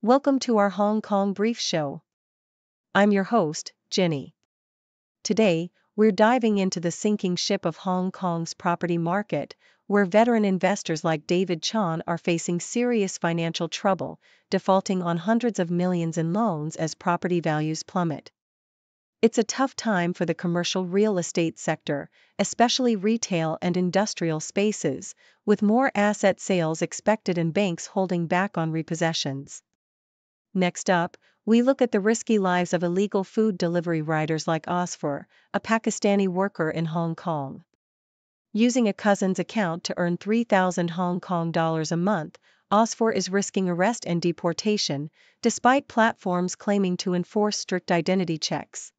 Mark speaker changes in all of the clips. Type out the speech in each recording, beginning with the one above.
Speaker 1: Welcome to our Hong Kong Brief Show. I'm your host, Jenny. Today, we're diving into the sinking ship of Hong Kong's property market, where veteran investors like David Chan are facing serious financial trouble, defaulting on hundreds of millions in loans as property values plummet. It's a tough time for the commercial real estate sector, especially retail and industrial spaces, with more asset sales expected and banks holding back on repossessions. Next up, we look at the risky lives of illegal food delivery riders like Azfar, a Pakistani worker in Hong Kong. Using a cousin's account to earn 3,000 Hong Kong dollars a month, Azfar is risking arrest and deportation, despite platforms claiming to enforce strict identity checks.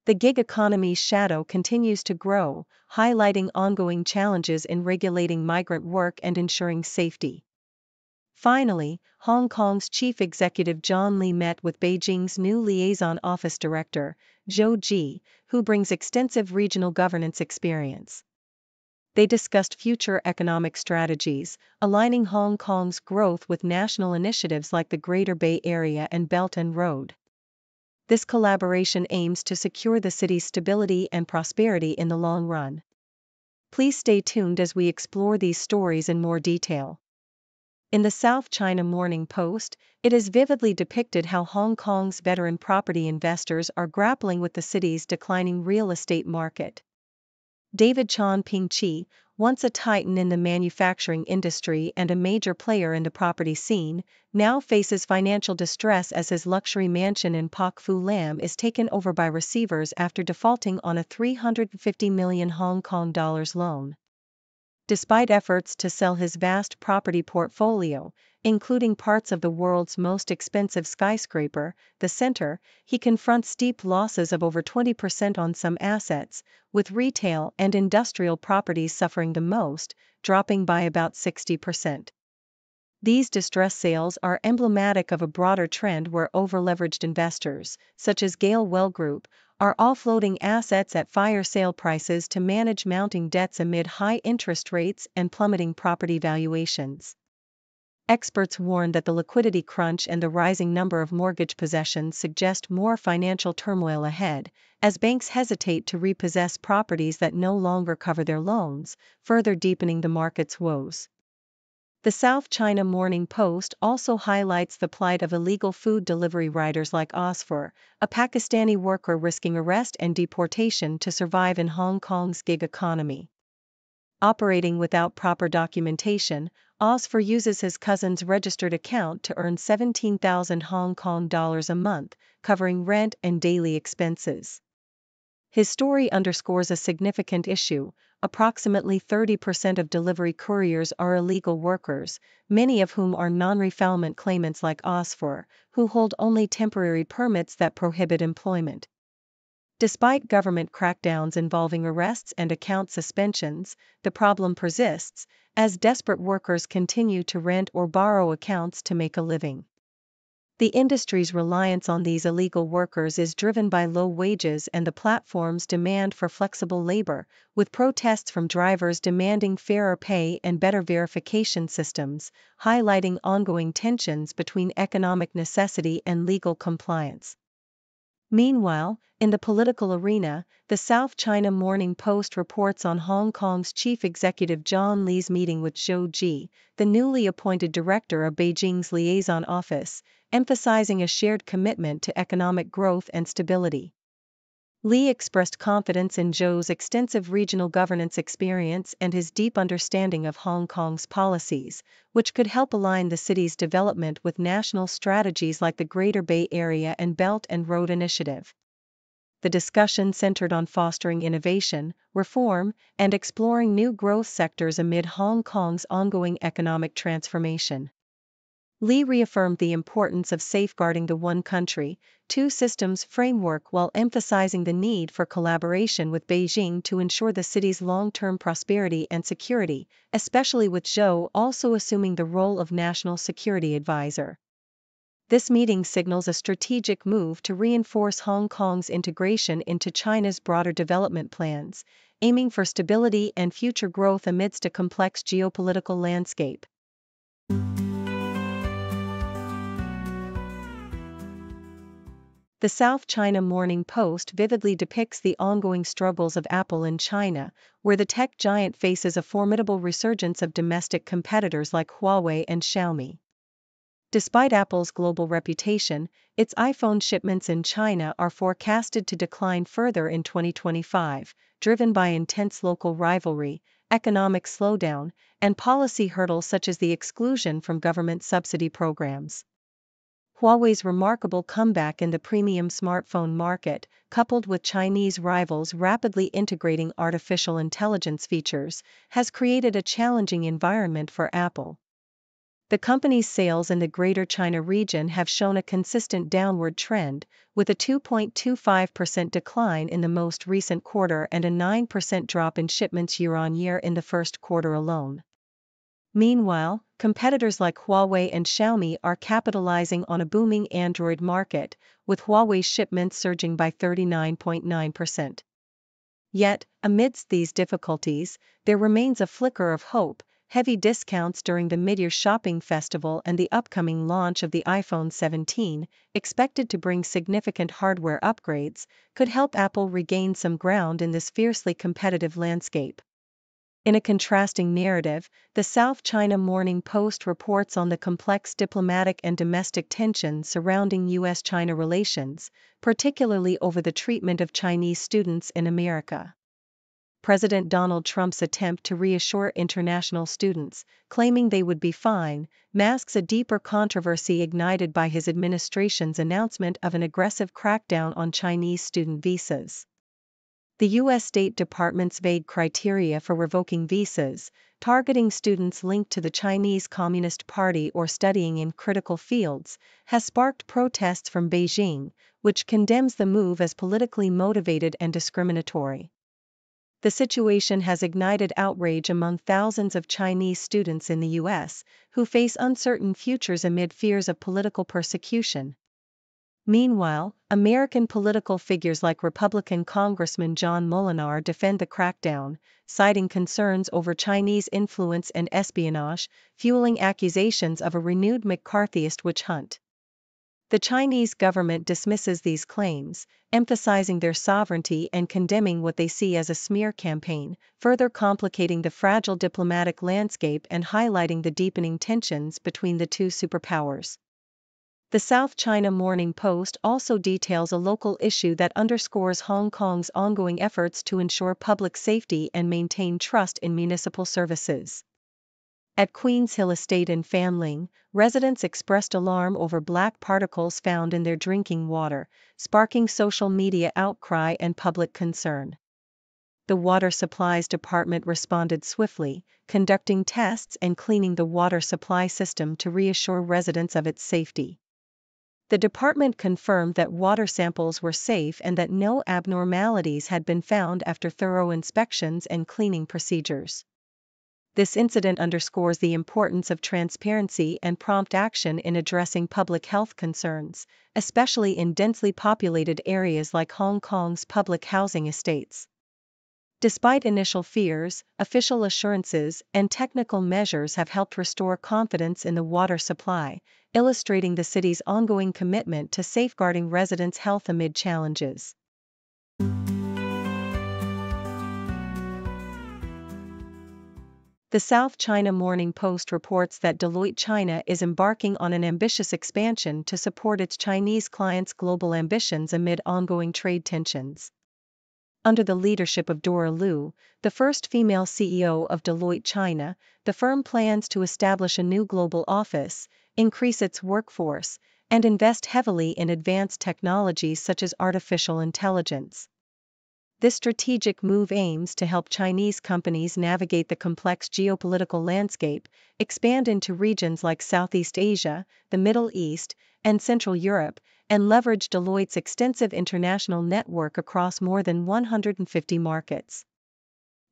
Speaker 1: The gig economy's shadow continues to grow, highlighting ongoing challenges in regulating migrant work and ensuring safety. Finally, Hong Kong's chief executive John Lee met with Beijing's new liaison office director, Zhou Ji, who brings extensive regional governance experience. They discussed future economic strategies, aligning Hong Kong's growth with national initiatives like the Greater Bay Area and Belt and Road. This collaboration aims to secure the city's stability and prosperity in the long run. Please stay tuned as we explore these stories in more detail. In the South China Morning Post, it is vividly depicted how Hong Kong's veteran property investors are grappling with the city's declining real estate market. David Chan Ping-chi, once a titan in the manufacturing industry and a major player in the property scene, now faces financial distress as his luxury mansion in Pak Fu Lam is taken over by receivers after defaulting on a 350 million Hong Kong dollars loan. Despite efforts to sell his vast property portfolio, including parts of the world's most expensive skyscraper, the Center, he confronts steep losses of over 20% on some assets, with retail and industrial properties suffering the most, dropping by about 60%. These distress sales are emblematic of a broader trend where over-leveraged investors, such as Gale Well Group, are offloading assets at fire sale prices to manage mounting debts amid high interest rates and plummeting property valuations. Experts warn that the liquidity crunch and the rising number of mortgage possessions suggest more financial turmoil ahead, as banks hesitate to repossess properties that no longer cover their loans, further deepening the market's woes. The South China Morning Post also highlights the plight of illegal food delivery riders like Azfar, a Pakistani worker risking arrest and deportation to survive in Hong Kong's gig economy. Operating without proper documentation, Azfar uses his cousin's registered account to earn 17,000 Hong Kong dollars a month, covering rent and daily expenses. His story underscores a significant issue. Approximately 30% of delivery couriers are illegal workers, many of whom are non-refoulement claimants like Azfar, who hold only temporary permits that prohibit employment. Despite government crackdowns involving arrests and account suspensions, the problem persists, as desperate workers continue to rent or borrow accounts to make a living. The industry's reliance on these illegal workers is driven by low wages and the platform's demand for flexible labor, with protests from drivers demanding fairer pay and better verification systems, highlighting ongoing tensions between economic necessity and legal compliance. Meanwhile, in the political arena, the South China Morning Post reports on Hong Kong's chief executive John Lee's meeting with Zhou Ji, the newly appointed director of Beijing's liaison office, emphasizing a shared commitment to economic growth and stability. Lee expressed confidence in Zhou's extensive regional governance experience and his deep understanding of Hong Kong's policies, which could help align the city's development with national strategies like the Greater Bay Area and Belt and Road Initiative. The discussion centered on fostering innovation, reform, and exploring new growth sectors amid Hong Kong's ongoing economic transformation. Lee reaffirmed the importance of safeguarding the one country, two systems framework while emphasizing the need for collaboration with Beijing to ensure the city's long-term prosperity and security, especially with Zhou also assuming the role of national security advisor. This meeting signals a strategic move to reinforce Hong Kong's integration into China's broader development plans, aiming for stability and future growth amidst a complex geopolitical landscape. The South China Morning Post vividly depicts the ongoing struggles of Apple in China, where the tech giant faces a formidable resurgence of domestic competitors like Huawei and Xiaomi. Despite Apple's global reputation, its iPhone shipments in China are forecasted to decline further in 2025, driven by intense local rivalry, economic slowdown, and policy hurdles such as the exclusion from government subsidy programs. Huawei's remarkable comeback in the premium smartphone market, coupled with Chinese rivals rapidly integrating artificial intelligence features, has created a challenging environment for Apple. The company's sales in the Greater China region have shown a consistent downward trend, with a 2.25% decline in the most recent quarter and a 9% drop in shipments year-on-year in the first quarter alone. Meanwhile, competitors like Huawei and Xiaomi are capitalizing on a booming Android market, with Huawei's shipments surging by 39.9%. Yet, amidst these difficulties, there remains a flicker of hope. Heavy discounts during the mid-year shopping festival and the upcoming launch of the iPhone 17, expected to bring significant hardware upgrades, could help Apple regain some ground in this fiercely competitive landscape. In a contrasting narrative, the South China Morning Post reports on the complex diplomatic and domestic tensions surrounding U.S.-China relations, particularly over the treatment of Chinese students in America. President Donald Trump's attempt to reassure international students, claiming they would be fine, masks a deeper controversy ignited by his administration's announcement of an aggressive crackdown on Chinese student visas. The U.S. State Department's vague criteria for revoking visas, targeting students linked to the Chinese Communist Party or studying in critical fields, has sparked protests from Beijing, which condemns the move as politically motivated and discriminatory. The situation has ignited outrage among thousands of Chinese students in the U.S., who face uncertain futures amid fears of political persecution. Meanwhile, American political figures like Republican Congressman John Molinar defend the crackdown, citing concerns over Chinese influence and espionage, fueling accusations of a renewed McCarthyist witch hunt. The Chinese government dismisses these claims, emphasizing their sovereignty and condemning what they see as a smear campaign, further complicating the fragile diplomatic landscape and highlighting the deepening tensions between the two superpowers. The South China Morning Post also details a local issue that underscores Hong Kong's ongoing efforts to ensure public safety and maintain trust in municipal services. At Queen's Hill Estate in Fanling, residents expressed alarm over black particles found in their drinking water, sparking social media outcry and public concern. The Water Supplies Department responded swiftly, conducting tests and cleaning the water supply system to reassure residents of its safety. The department confirmed that water samples were safe and that no abnormalities had been found after thorough inspections and cleaning procedures. This incident underscores the importance of transparency and prompt action in addressing public health concerns, especially in densely populated areas like Hong Kong's public housing estates. Despite initial fears, official assurances and technical measures have helped restore confidence in the water supply, illustrating the city's ongoing commitment to safeguarding residents' health amid challenges. The South China Morning Post reports that Deloitte China is embarking on an ambitious expansion to support its Chinese clients' global ambitions amid ongoing trade tensions. Under the leadership of Dora Liu, the first female CEO of Deloitte China, the firm plans to establish a new global office, increase its workforce, and invest heavily in advanced technologies such as artificial intelligence. This strategic move aims to help Chinese companies navigate the complex geopolitical landscape, expand into regions like Southeast Asia, the Middle East, and Central Europe, and leverage Deloitte's extensive international network across more than 150 markets.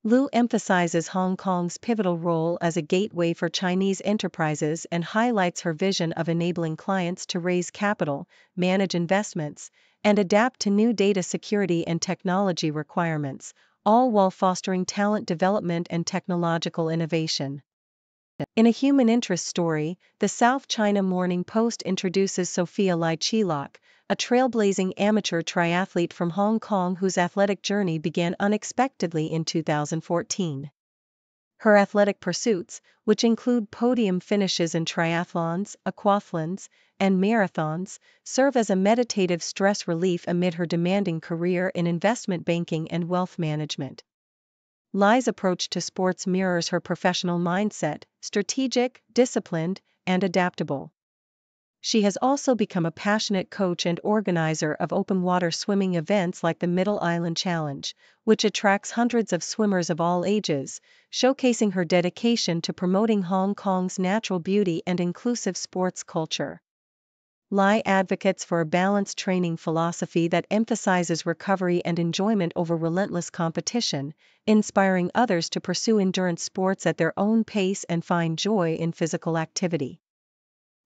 Speaker 1: Liu emphasizes Hong Kong's pivotal role as a gateway for Chinese enterprises and highlights her vision of enabling clients to raise capital, manage investments, and adapt to new data security and technology requirements, all while fostering talent development and technological innovation. In a human interest story, the South China Morning Post introduces Sophia Lai Chilok, a trailblazing amateur triathlete from Hong Kong whose athletic journey began unexpectedly in 2014. Her athletic pursuits, which include podium finishes in triathlons, aquathlons, and marathons, serve as a meditative stress relief amid her demanding career in investment banking and wealth management. Lai's approach to sports mirrors her professional mindset, strategic, disciplined, and adaptable. She has also become a passionate coach and organizer of open-water swimming events like the Middle Island Challenge, which attracts hundreds of swimmers of all ages, showcasing her dedication to promoting Hong Kong's natural beauty and inclusive sports culture. Lai advocates for a balanced training philosophy that emphasizes recovery and enjoyment over relentless competition, inspiring others to pursue endurance sports at their own pace and find joy in physical activity.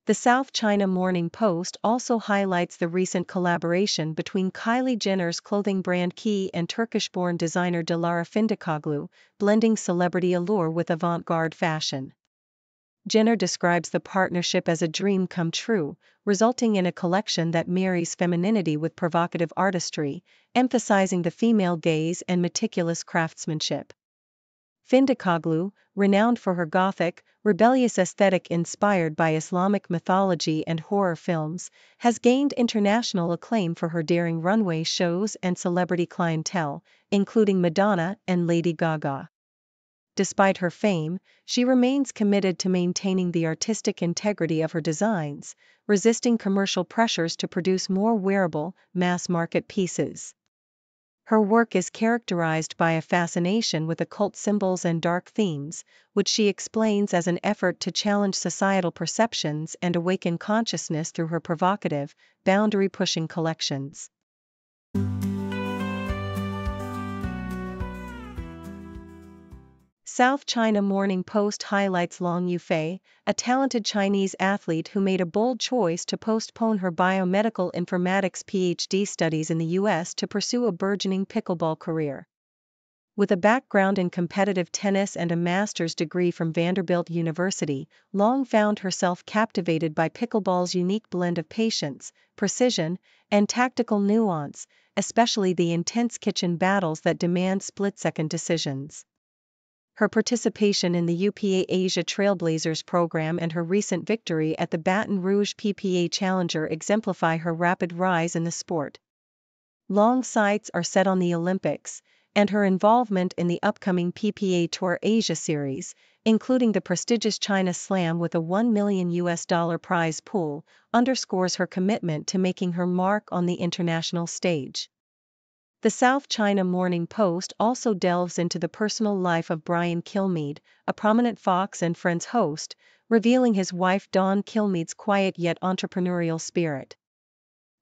Speaker 1: The South China Morning Post also highlights the recent collaboration between Kylie Jenner's clothing brand Key and Turkish-born designer Dilara Findikoglu, blending celebrity allure with avant-garde fashion. Jenner describes the partnership as a dream come true, resulting in a collection that marries femininity with provocative artistry, emphasizing the female gaze and meticulous craftsmanship. Findikoglu, renowned for her gothic, rebellious aesthetic inspired by Islamic mythology and horror films, has gained international acclaim for her daring runway shows and celebrity clientele, including Madonna and Lady Gaga. Despite her fame, she remains committed to maintaining the artistic integrity of her designs, resisting commercial pressures to produce more wearable, mass-market pieces. Her work is characterized by a fascination with occult symbols and dark themes, which she explains as an effort to challenge societal perceptions and awaken consciousness through her provocative, boundary-pushing collections. South China Morning Post highlights Long Yufei, a talented Chinese athlete who made a bold choice to postpone her biomedical informatics PhD studies in the US to pursue a burgeoning pickleball career. With a background in competitive tennis and a master's degree from Vanderbilt University, Long found herself captivated by pickleball's unique blend of patience, precision, and tactical nuance, especially the intense kitchen battles that demand split-second decisions. Her participation in the UPA Asia Trailblazers program and her recent victory at the Baton Rouge PPA Challenger exemplify her rapid rise in the sport. Long sights are set on the Olympics, and her involvement in the upcoming PPA Tour Asia Series, including the prestigious China Slam with a $1 million prize pool, underscores her commitment to making her mark on the international stage. The South China Morning Post also delves into the personal life of Brian Kilmeade, a prominent Fox and Friends host, revealing his wife Dawn Kilmeade's quiet yet entrepreneurial spirit.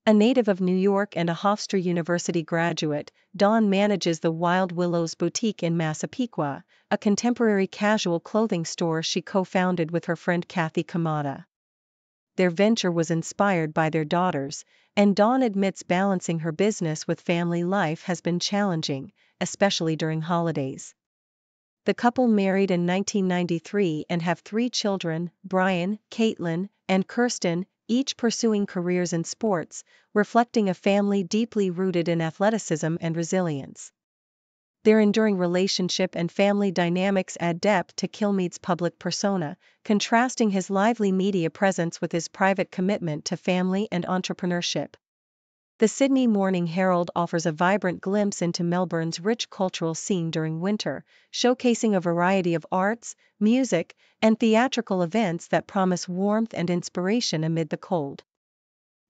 Speaker 1: A native of New York and a Hofstra University graduate, Dawn manages the Wild Willows Boutique in Massapequa, a contemporary casual clothing store she co-founded with her friend Kathy Kamada. Their venture was inspired by their daughters, and Dawn admits balancing her business with family life has been challenging, especially during holidays. The couple married in 1993 and have 3 children, Brian, Caitlin, and Kirsten, each pursuing careers in sports, reflecting a family deeply rooted in athleticism and resilience. Their enduring relationship and family dynamics add depth to Kilmeade's public persona, contrasting his lively media presence with his private commitment to family and entrepreneurship. The Sydney Morning Herald offers a vibrant glimpse into Melbourne's rich cultural scene during winter, showcasing a variety of arts, music, and theatrical events that promise warmth and inspiration amid the cold.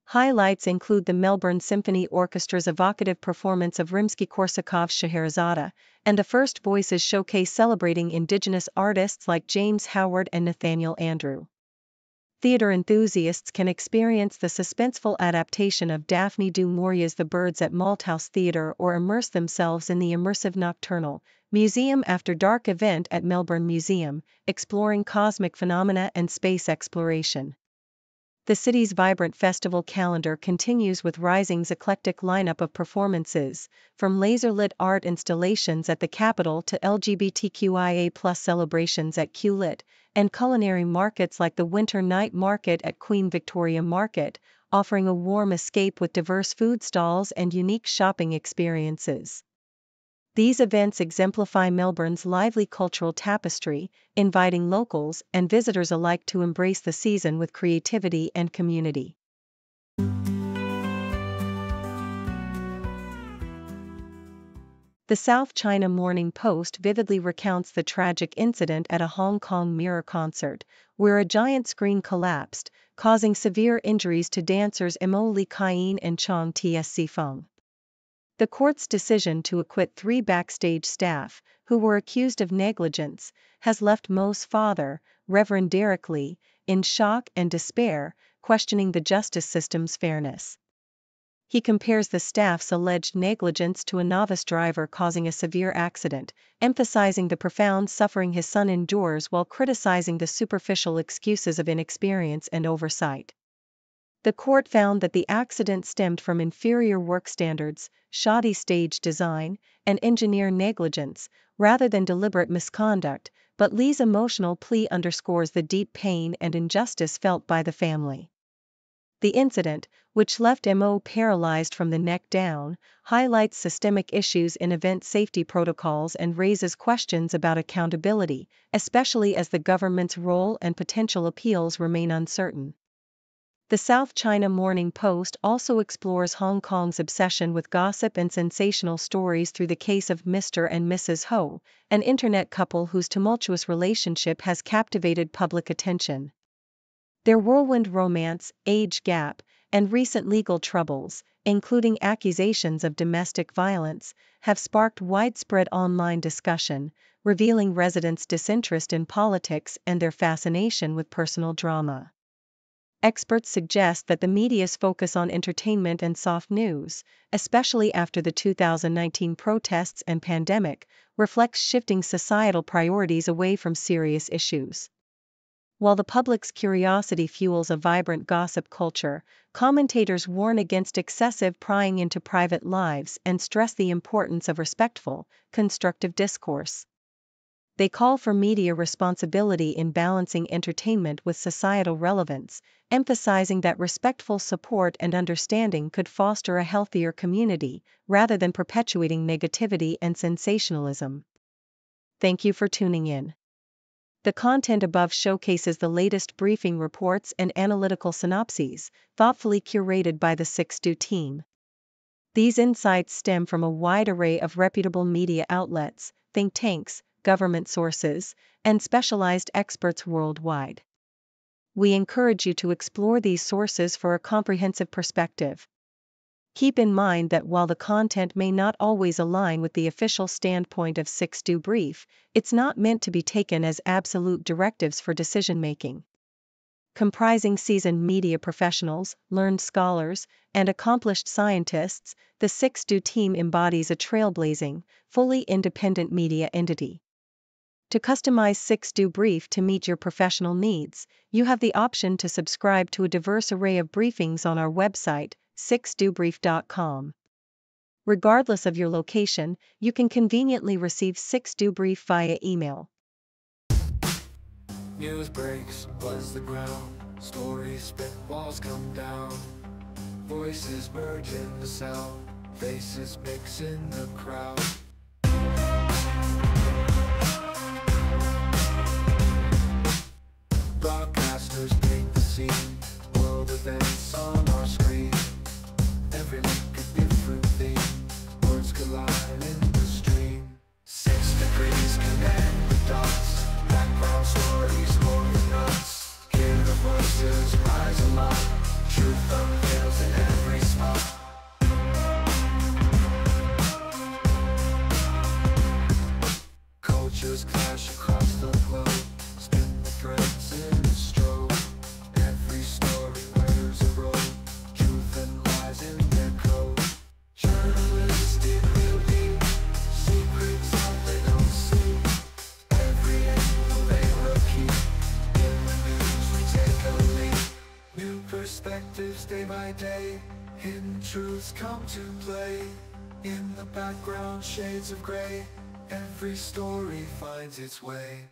Speaker 1: Highlights include the Melbourne Symphony Orchestra's evocative performance of Rimsky-Korsakov's Scheherazade, and the First Voices showcase celebrating Indigenous artists like James Howard and Nathaniel Andrew. Theatre enthusiasts can experience the suspenseful adaptation of Daphne du Maurier's The Birds at Malthouse Theatre or immerse themselves in the immersive Nocturnal, Museum After Dark event at Melbourne Museum, exploring cosmic phenomena and space exploration. The city's vibrant festival calendar continues with Rising's eclectic lineup of performances, from laser-lit art installations at the Capitol to LGBTQIA+ celebrations at QLit, and culinary markets like the Winter Night Market at Queen Victoria Market, offering a warm escape with diverse food stalls and unique shopping experiences. These events exemplify Melbourne's lively cultural tapestry, inviting locals and visitors alike to embrace the season with creativity and community. The South China Morning Post vividly recounts the tragic incident at a Hong Kong mirror concert, where a giant screen collapsed, causing severe injuries to dancers Mo Li Kain and Chong Tsc Feng. The court's decision to acquit 3 backstage staff, who were accused of negligence, has left Mo's father, Reverend Derek Lee, in shock and despair, questioning the justice system's fairness. He compares the staff's alleged negligence to a novice driver causing a severe accident, emphasizing the profound suffering his son endures while criticizing the superficial excuses of inexperience and oversight. The court found that the accident stemmed from inferior work standards, shoddy stage design, and engineer negligence, rather than deliberate misconduct, but Lee's emotional plea underscores the deep pain and injustice felt by the family. The incident, which left Mo paralyzed from the neck down, highlights systemic issues in event safety protocols and raises questions about accountability, especially as the government's role and potential appeals remain uncertain. The South China Morning Post also explores Hong Kong's obsession with gossip and sensational stories through the case of Mr. and Mrs. Ho, an internet couple whose tumultuous relationship has captivated public attention. Their whirlwind romance, age gap, and recent legal troubles, including accusations of domestic violence, have sparked widespread online discussion, revealing residents' disinterest in politics and their fascination with personal drama. Experts suggest that the media's focus on entertainment and soft news, especially after the 2019 protests and pandemic, reflects shifting societal priorities away from serious issues. While the public's curiosity fuels a vibrant gossip culture, commentators warn against excessive prying into private lives and stress the importance of respectful, constructive discourse. They call for media responsibility in balancing entertainment with societal relevance, emphasizing that respectful support and understanding could foster a healthier community, rather than perpetuating negativity and sensationalism. Thank you for tuning in. The content above showcases the latest briefing reports and analytical synopses, thoughtfully curated by the 6Do team. These insights stem from a wide array of reputable media outlets, think tanks, government sources, and specialized experts worldwide. We encourage you to explore these sources for a comprehensive perspective. Keep in mind that while the content may not always align with the official standpoint of 6Do Brief, it's not meant to be taken as absolute directives for decision-making. Comprising seasoned media professionals, learned scholars, and accomplished scientists, the 6Do team embodies a trailblazing, fully independent media entity. To customize 6Do Brief to meet your professional needs, you have the option to subscribe to a diverse array of briefings on our website, 6dobrief.com. Regardless of your location, you can conveniently receive 6Do Brief via email.
Speaker 2: News breaks, buzz the ground, stories spit, walls come down, voices merge in the sound, faces mix in the crowd. Broadcasters paint the scene, world events on our screen. Every link a different theme, words collide in the stream. 6 degrees connect the dots, background stories moving us. Hear the voices rise aloft, truth unveils in every spot. Cultures clash across the globe, spin the threads in a stroke. Every story wears a robe, truth and lies in their code. Journalistic real deep, secrets that they don't see. Every angle they will keep, in the news we take a lead. New perspectives day by day, hidden truths come to play. In the background shades of gray, every story finds its way.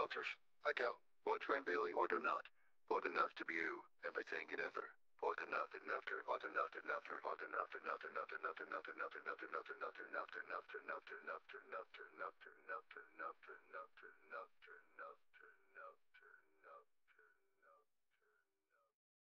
Speaker 3: filters. I go, what really or do not. What enough to be you, everything and ever. What enough, enough, what enough, enough, what enough, enough, enough, enough, enough, enough, enough, enough, enough, enough, enough, enough, enough, enough, enough,